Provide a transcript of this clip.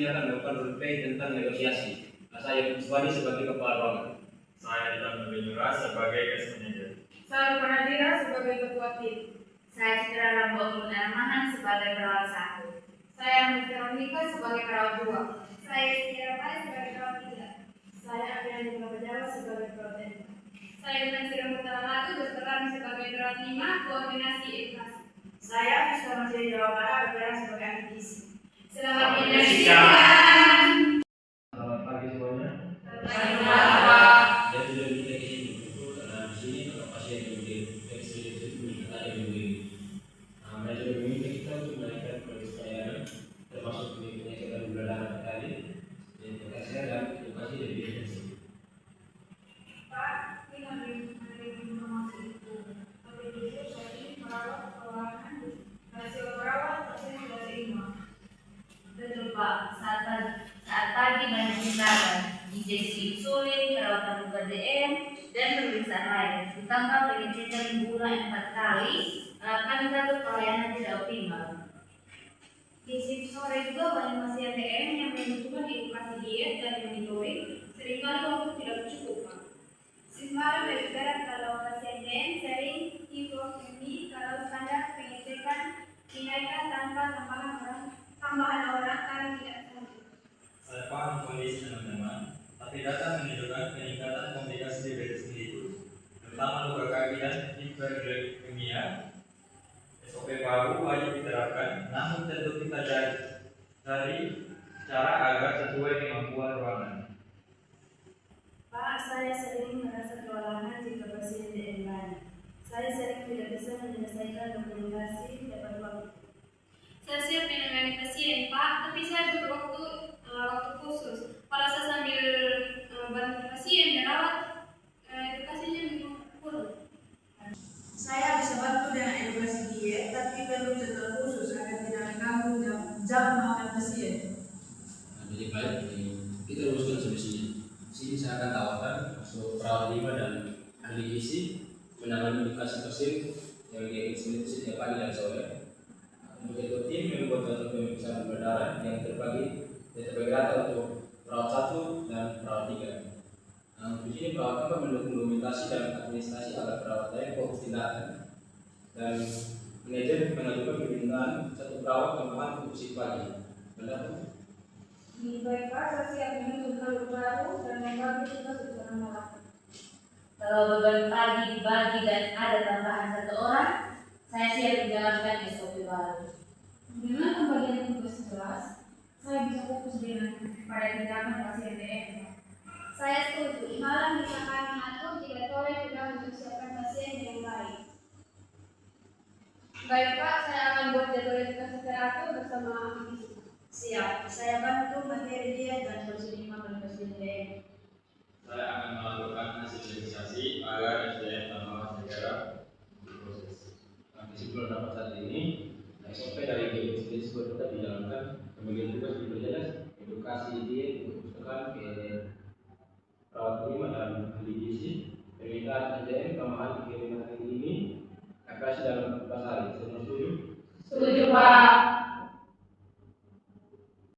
ini akan melakukan roleplay tentang negosiasi. Saya Iswani sebagai kepala ruangan. Saya Ditan Nurulira sebagai case manager. Saya Pranadira sebagai ketua tim. Saya Citra Lambang Munarmahan sebagai perawat 1. Saya Mr. Veronica sebagai perawat 2. Saya Sierra Pai sebagai perawat 3. Saya Apriani Prabajawa sebagai perawat 5. Saya Nansira Mutalatu berperan sebagai perawat 5, koordinasi edukasi. Saya Fiska Masjid Jawa Barat berperan sebagai aktivis. Selamat Selamat menyaksikan. Selamat pagi semuanya. Selamat. Dan sudah kita di sini karena di sini untuk pasien yang diinfeksi ada yang begini. Mereka sudah meminta kita untuk menaikkan keniscayaan termasuk penyakit gula darah tadi, edukasi dan edukasi dari definisi. Pak, ini ada informasi itu. Tapi justru saya ini merawat perawatan hasil perawat pasien sudah terima. Betul Pak, saat pagi banyak tindakan, injeksi insulin, perawatan luka DM, dan pemeriksaan lain. Ditambah pengecekan bulan 4 kali, kami takut pelayanan tidak optimal. Di shift sore juga banyak pasien DM yang membutuhkan edukasi diet dan monitoring. Seringkali waktu tidak cukup, Pak. Shift malam lebih berat kalau pasien DM sering hipotermi, kalau standar pengecekan dinaikkan tanpa tambahan orang kami tidak sanggup. Saya paham kondisi teman-teman, tapi data menunjukkan peningkatan komplikasi diabetes mellitus, terutama luka kaki dan hiperglikemia. SOP baru wajib diterapkan, namun tentu kita cari cara agar sesuai kemampuan ruangan. Pak, saya sering merasa kewalahan jika pasien DM banyak. Saya sering tidak bisa menyelesaikan dokumentasi tepat waktu. Saya siap menangani pasien, Pak, tapi saya butuh waktu khusus. Kalau saya sambil bantu pasien dan rawat, edukasinya memang kurang. Saya bisa bantu dengan edukasi diet, tapi perlu jadwal khusus agar tidak mengganggu jam makan pasien. Jadi baik, kita rumuskan solusinya. Sini saya akan tawarkan masuk perawat 5 dan ahli gizi menangani edukasi pasien yang diinfeksi setiap pagi dan sore. Untuk itu tim membuat satu pemeriksaan gula darah yang terbagi rata untuk perawat 1 dan perawat 3. Di sini perawat akan mendukung dokumentasi dan administrasi agar perawat lain fokus tindakan, dan manajer mengajukan permintaan 1 perawat tambahan untuk shift pagi. Benar? Baik Pak, saya siap menunjuk hal baru dan membagi tugas secara malam. Kalau beban pagi dibagi dan ada tambahan 1 orang, saya siap menjalankan SOP baru. Dengan pembagian tugas jelas, saya bisa fokus pada tindakan pasien DM. Saya setuju, malam bisa kami atur jika sore sudah mempersiapkan pasien yang baik. Baik Pak, saya akan buat jadwal edukasi teratur bersama aktivis. Siap, saya bantu materi diet dan solusi 5 pada pasien DM. Saya akan melakukan hasil